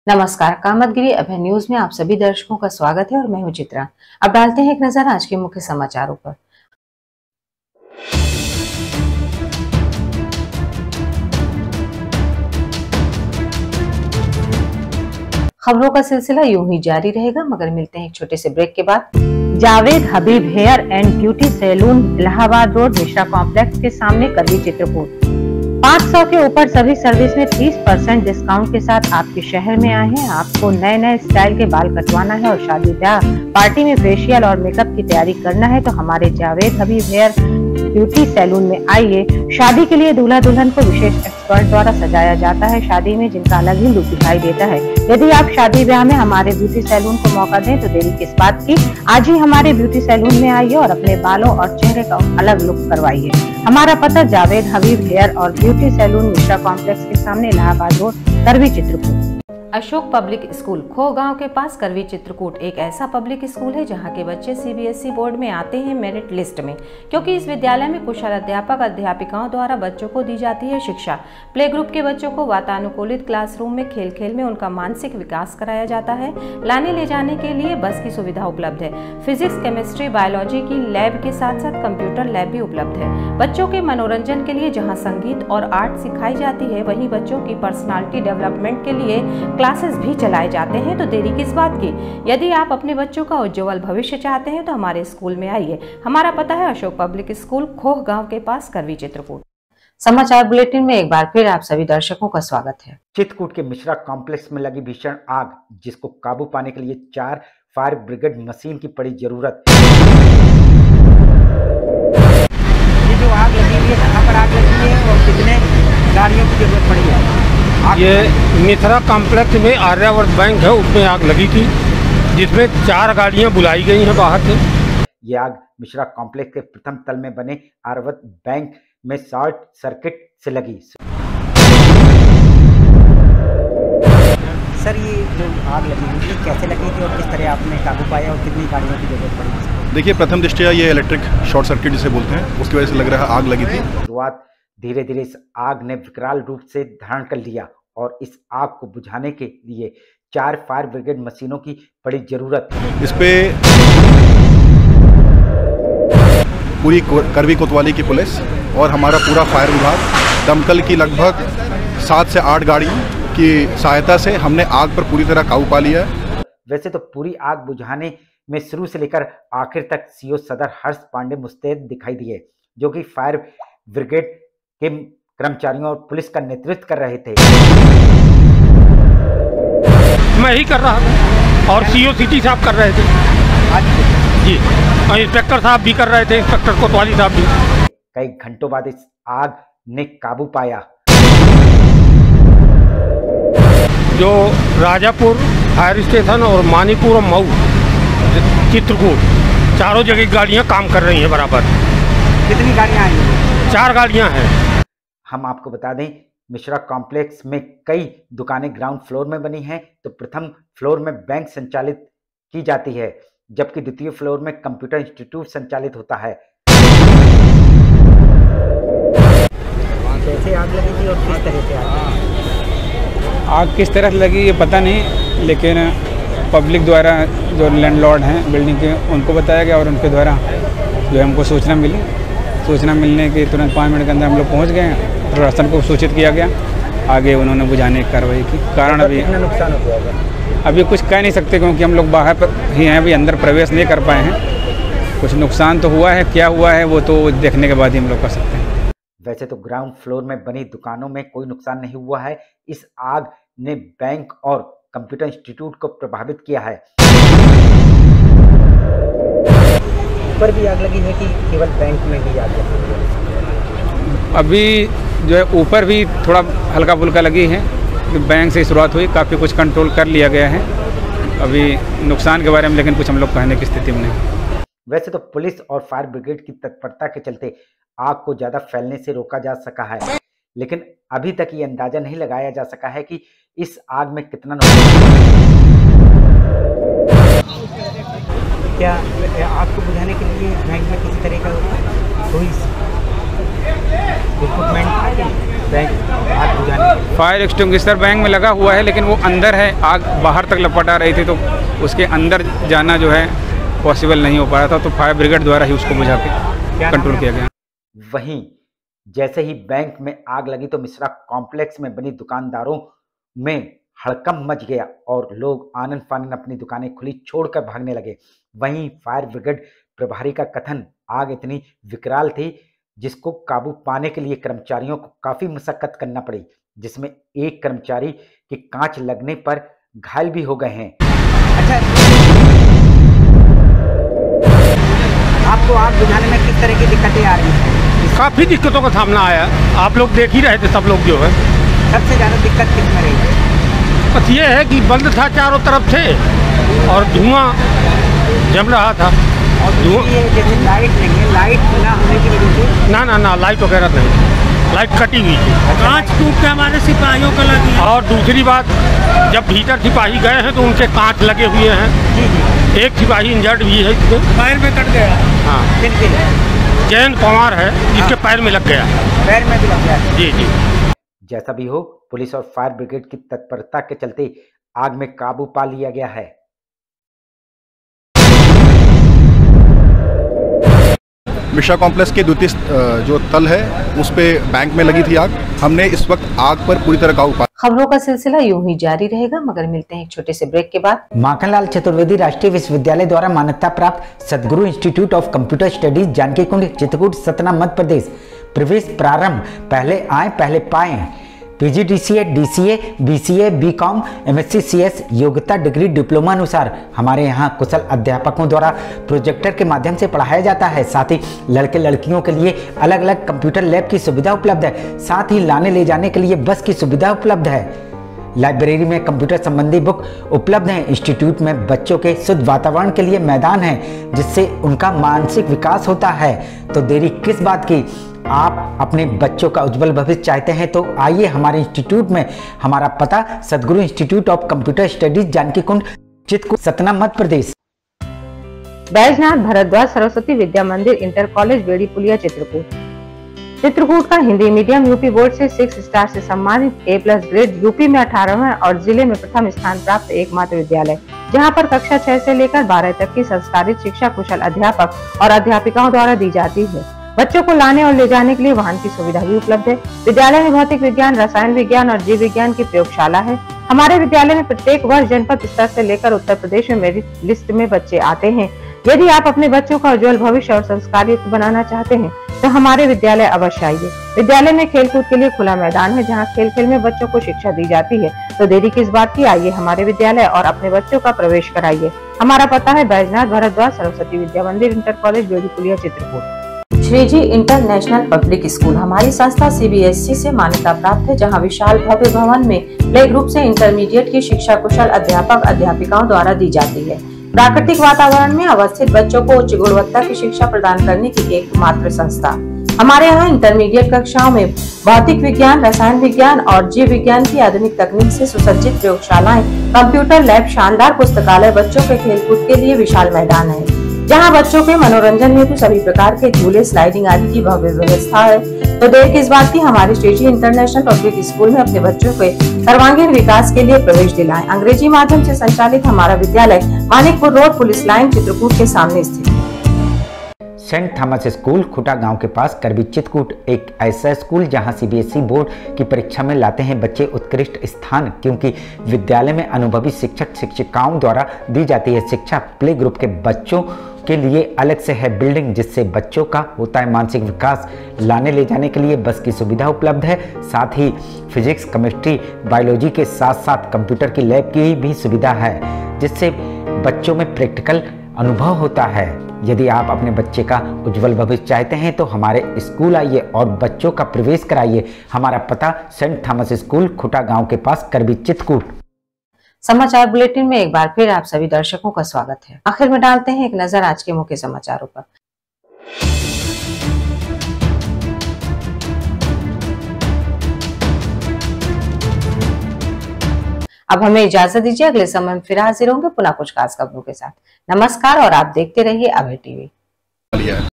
नमस्कार, कामतगिरी अभय न्यूज में आप सभी दर्शकों का स्वागत है और मैं हूं चित्रा। अब डालते हैं एक नजर आज के मुख्य समाचारों पर। खबरों का सिलसिला यूं ही जारी रहेगा, मगर मिलते हैं एक छोटे से ब्रेक के बाद। Javed Habib hair and beauty salon, Allahabad road, Mishra complex के सामने, करवी, चित्रकूट। 500 के ऊपर सभी सर्विस में 30% डिस्काउंट के साथ आपके शहर में आए हैं। आपको नए नए स्टाइल के बाल कटवाना है और शादी ब्याह पार्टी में फेशियल और मेकअप की तैयारी करना है तो हमारे Javed Habib hair beauty salon में आइए। शादी के लिए दूल्हा दुल्हन को विशेष एक्सपर्ट द्वारा सजाया जाता है, शादी में जिनका अलग ही लुक दिखाई देता है। यदि आप शादी ब्याह में हमारे ब्यूटी सैलून को मौका दें तो देरी किस बात की, आज ही हमारे ब्यूटी सैलून में आइए और अपने बालों और चेहरे का अलग लुक करवाइए। हमारा पता जावेद हबीब हेयर और ब्यूटी सैलून, मिश्रा कॉम्प्लेक्स के सामने, इलाहाबाद रोड, करवी, चित्रकूट। अशोक पब्लिक स्कूल, खो गांव के पास, करवी, चित्रकूट एक ऐसा पब्लिक स्कूल है जहां के बच्चे सीबीएसई बोर्ड में आते हैं मेरिट लिस्ट में, क्योंकि इस विद्यालय में कुशल अध्यापक अध्यापिकाओं द्वारा बच्चों को दी जाती है शिक्षा। प्ले ग्रुप के बच्चों को वातानुकूलित क्लासरूम में खेल खेल में उनका मानसिक विकास कराया जाता है। लाने ले जाने के लिए बस की सुविधा उपलब्ध है। फिजिक्स, केमिस्ट्री, बायोलॉजी की लैब के साथ साथ कंप्यूटर लैब भी उपलब्ध है। बच्चों के मनोरंजन के लिए जहाँ संगीत और आर्ट सिखाई जाती है, वहीं बच्चों की पर्सनालिटी डेवलपमेंट के लिए क्लासेस भी चलाए जाते हैं तो देरी किस बात की। यदि आप अपने बच्चों का उज्जवल भविष्य चाहते हैं तो हमारे स्कूल में आइए। हमारा पता है अशोक पब्लिक स्कूल, खोह गांव के पास, करवी, चित्रकूट। समाचार बुलेटिन में एक बार फिर आप सभी दर्शकों का स्वागत है। चित्रकूट के मिश्रा कॉम्प्लेक्स में लगी भीषण आग, जिसको काबू पाने के लिए 4 फायर ब्रिगेड मशीन की पड़ी जरूरत। ये जो आग लगी हुई है, कहाँ पर आग लगी है और कितने गाड़ियों की जरूरत पड़ी है? ये मिश्रा कॉम्प्लेक्स में आर्यावर्त बैंक है, उसमें आग लगी थी, जिसमें 4 गाड़ियां बुलाई गई हैं बाहर से। ये आग मिश्रा कॉम्प्लेक्स के प्रथम तल में बने आर्यावर्त बैंक में शॉर्ट सर्किट से लगी। सर, ये जो आग लगी हुई थी कैसे लगी थी और किस तरह आपने काबू पाया और कितनी गाड़ियों की जरूरत पड़ी? देखिए, प्रथम दृष्टया ये इलेक्ट्रिक शॉर्ट सर्किट जिसे बोलते हैं, उसकी वजह से लग रहा है आग लगी थी। शुरुआत धीरे धीरे इस आग ने विकराल रूप से धारण कर लिया और इस आग को बुझाने के लिए 4 फायर ब्रिगेड मशीनों की बड़ी जरूरत है। इस पे पूरी करवी कोतवाली की पुलिस और हमारा पूरा फायर विभाग, दमकल की लगभग 7 से 8 गाड़ी की सहायता से हमने आग पर पूरी तरह काबू पा लिया है। वैसे तो पूरी आग बुझाने में शुरू से लेकर आखिर तक सीओ सदर हर्ष पांडे मुस्तैद दिखाई दिए, जो कि फायर ब्रिगेड के कर्मचारियों और पुलिस का नेतृत्व कर रहे थे। मैं ही कर रहा था और सीओ सिटी साहब कर रहे थे जी, और इंस्पेक्टर साहब भी कर रहे थे, इंस्पेक्टर कोतवाली साहब भी। कई घंटों बाद इस आग ने काबू पाया। जो राजापुर फायर स्टेशन और मानीपुर और मऊ, चित्रकूट, चारों जगह गाड़ियां काम कर रही हैं बराबर। कितनी गाड़ियाँ आई? 4 गाड़ियां हैं। हम आपको बता दें, मिश्रा कॉम्प्लेक्स में कई दुकानें ग्राउंड फ्लोर में बनी हैं, तो प्रथम फ्लोर में बैंक संचालित की जाती है, जबकि द्वितीय फ्लोर में कंप्यूटर इंस्टीट्यूट संचालित होता है। कैसे आग लगी थी और किस तरह से आग किस तरह से लगी ये पता नहीं, लेकिन पब्लिक द्वारा जो लैंडलॉर्ड हैं बिल्डिंग के, उनको बताया गया और उनके द्वारा जो हमको सूचना मिली, सूचना मिलने के तुरंत 5 मिनट के अंदर हम लोग पहुँच गए हैं। प्रशासन को सूचित किया गया, आगे उन्होंने बुझाने की कार्रवाई की। कारण अभी कितना नुकसान हो गया? अभी कुछ कह नहीं सकते, क्योंकि हम लोग बाहर पर ही हैं, अभी अंदर प्रवेश नहीं कर पाए हैं। कुछ नुकसान तो हुआ है, क्या हुआ है वो तो देखने के बाद ही हम लोग कर सकते हैं। वैसे तो ग्राउंड फ्लोर में बनी दुकानों में कोई नुकसान नहीं हुआ है। इस आग ने बैंक और कंप्यूटर इंस्टीट्यूट को प्रभावित किया है। ऊपर भी आग लगी है कि केवल बैंक में भी आग लगी है? अभी जो है ऊपर भी थोड़ा हल्का फुल्का लगी है, बैंक से शुरुआत हुई, काफ़ी कुछ कंट्रोल कर लिया गया है। अभी नुकसान के बारे में लेकिन कुछ हम लोग कहने की स्थिति में नहीं। वैसे तो पुलिस और फायर ब्रिगेड की तत्परता के चलते आग को ज़्यादा फैलने से रोका जा सका है, लेकिन अभी तक ये अंदाजा नहीं लगाया जा सका है कि इस आग में कितना नुकसान। क्या आग को बुझाने के लिए बैंक में किसी तरह का कोई इक्विपमेंट बैंक आग बुझाने? फायर एक्सटिंग्विशर बैंक में लगा हुआ है, लेकिन वो अंदर है, आग बाहर तक लपटा रही थी, तो उसके अंदर जाना जो है पॉसिबल नहीं हो पा रहा था, तो फायर ब्रिगेड द्वारा ही उसको बुझा के कंट्रोल किया गया। वहीं जैसे ही बैंक में आग लगी तो मिश्रा कॉम्प्लेक्स में बनी दुकानदारों में हड़कंप मच गया और लोग आनन फानन अपनी दुकानें खुली छोड़कर भागने लगे। वहीं फायर ब्रिगेड प्रभारी का कथन, आग इतनी विकराल थी जिसको काबू पाने के लिए कर्मचारियों को काफी मशक्कत करना पड़ी, जिसमें एक कर्मचारी के कांच लगने पर घायल भी हो गए हैं। अच्छा, आपको आग बुझाने में किस तरह की दिक्कतें आ रही हैं? काफ़ी दिक्कतों का सामना आया। आप लोग देख ही रहे थे, सब लोग जो है। सबसे ज़्यादा दिक्कत किस में रही? बस ये है कि बंद था चारों तरफ से और धुआं जम रहा था। और ये जैसे लाइट नहीं है, लाइट ना होने की वजह से? ना लाइट वगैरह नहीं, लाइट कटी हुई थी। कांच टूट के हमारे सिपाहियों का लगी। और दूसरी बात, जब भीतर सिपाही गए हैं तो उनके कांच लगे हुए हैं। जी। एक सिपाही इंजर्ड भी है इसके पैर में कट गया। हाँ, जैन पवार है जिसके पैर में लग गया। पैर में भी लग गया? जी। जैसा भी हो, पुलिस और फायर ब्रिगेड की तत्परता के चलते आग में काबू पा लिया गया है। मिश्रा कॉम्प्लेक्स के द्वितीय जो तल है उस पे बैंक में लगी थी आग। हमने इस वक्त आग पर पूरी तरह काबू पा। खबरों का सिलसिला यूं ही जारी रहेगा, मगर मिलते हैं एक छोटे से ब्रेक के बाद। माखनलाल चतुर्वेदी राष्ट्रीय विश्वविद्यालय द्वारा मान्यता प्राप्त Sadguru institute of computer studies Janki Kund Chitrakoot Satna Madhya Pradesh. प्रवेश प्रारंभ, पहले आए पहले पाए। PGDCA, DCA, BCA, BCom, MSc, CS योग्यता डिग्री डिप्लोमा अनुसार हमारे यहाँ कुशल अध्यापकों द्वारा प्रोजेक्टर के माध्यम से पढ़ाया जाता है। साथ ही लड़के लड़कियों के लिए अलग अलग कंप्यूटर लैब की सुविधा उपलब्ध है। साथ ही लाने ले जाने के लिए बस की सुविधा उपलब्ध है। लाइब्रेरी में कंप्यूटर संबंधी बुक उपलब्ध हैं। इंस्टीट्यूट में बच्चों के शुद्ध वातावरण के लिए मैदान है जिससे उनका मानसिक विकास होता है। तो देरी किस बात की, आप अपने बच्चों का उज्जवल भविष्य चाहते हैं तो आइए हमारे इंस्टीट्यूट में। हमारा पता Sadguru institute of computer studies Janki Kund Chitrakoot Satna Madhya Pradesh. Baijnath Bhardwaj Saraswati Vidya Mandir inter college Bedi Puliya Chitrakoot. Chitrakoot का हिंदी मीडियम यूपी बोर्ड से 6 स्टार से सम्मानित A+ ग्रेड, यूपी में 18वां और जिले में प्रथम स्थान प्राप्त एकमात्र विद्यालय, जहां पर कक्षा 6 से लेकर 12 तक की संस्कारित शिक्षा कुशल अध्यापक और अध्यापिकाओं द्वारा दी जाती है। बच्चों को लाने और ले जाने के लिए वाहन की सुविधा भी उपलब्ध है। विद्यालय में भौतिक विज्ञान, रसायन विज्ञान और जीव विज्ञान की प्रयोगशाला है। हमारे विद्यालय में प्रत्येक वर्ष जनपद स्तर से लेकर उत्तर प्रदेश में मेरिट लिस्ट में बच्चे आते हैं। यदि आप अपने बच्चों का उज्जवल भविष्य और संस्कारयुक्त बनाना चाहते हैं तो हमारे विद्यालय अवश्य आइए। विद्यालय में खेलकूद के लिए खुला मैदान है, जहां खेल खेल में बच्चों को शिक्षा दी जाती है। तो देरी किस बात की, आइए हमारे विद्यालय और अपने बच्चों का प्रवेश कराइए। हमारा पता है Baijnath Bhardwaj Saraswati Vidya Mandir inter college Bedi Puliya Chitrakoot. Shreeji international public school हमारी संस्था CBSE से मान्यता प्राप्त है, जहां विशाल भव्य भवन में प्ले ग्रुप से इंटरमीडिएट की शिक्षा कुशल अध्यापक अध्यापिकाओं द्वारा दी जाती है। प्राकृतिक वातावरण में अवस्थित बच्चों को उच्च गुणवत्ता की शिक्षा प्रदान करने की एकमात्र संस्था। हमारे यहाँ इंटरमीडिएट कक्षाओं में भौतिक विज्ञान, रसायन विज्ञान और जीव विज्ञान की आधुनिक तकनीक से सुसज्जित प्रयोगशालाएं, कंप्यूटर लैब, शानदार पुस्तकालय, बच्चों के खेलकूद के लिए विशाल मैदान है, जहां बच्चों के मनोरंजन हेतु सभी प्रकार के झूले, स्लाइडिंग आदि की भव्य व्यवस्था है। तो देर किस बात की, हमारे श्रीजी इंटरनेशनल पब्लिक स्कूल में अपने बच्चों के सर्वांगीण विकास के लिए प्रवेश दिलाएं। अंग्रेजी माध्यम से संचालित हमारा विद्यालय Manikpur road police line Chitrakoot के सामने स्थित है। सेंट थॉमस स्कूल खुटा गांव के पास करबी चित्रकूट एक ऐसा स्कूल जहां CBSE बोर्ड की परीक्षा में लाते हैं बच्चे उत्कृष्ट स्थान, क्योंकि विद्यालय में अनुभवी शिक्षक शिक्षिकाओं द्वारा दी जाती है शिक्षा। प्ले ग्रुप के बच्चों के लिए अलग से है बिल्डिंग, जिससे बच्चों का होता है मानसिक विकास। लाने ले जाने के लिए बस की सुविधा उपलब्ध है। साथ ही फिजिक्स, केमिस्ट्री, बायोलॉजी के साथ साथ कंप्यूटर की लैब की भी सुविधा है, जिससे बच्चों में प्रैक्टिकल अनुभव होता है। यदि आप अपने बच्चे का उज्जवल भविष्य चाहते हैं तो हमारे स्कूल आइए और बच्चों का प्रवेश कराइए। हमारा पता सेंट थॉमस स्कूल खुटा गांव के पास करबी चित्रकूट। समाचार बुलेटिन में एक बार फिर आप सभी दर्शकों का स्वागत है। आखिर में डालते हैं एक नजर आज के मुख्य समाचारों पर। अब हमें इजाजत दीजिए, अगले समय में फिर हाजिर होंगे पुनः कुछ खास खबरों के साथ। नमस्कार और आप देखते रहिए अभय टीवी।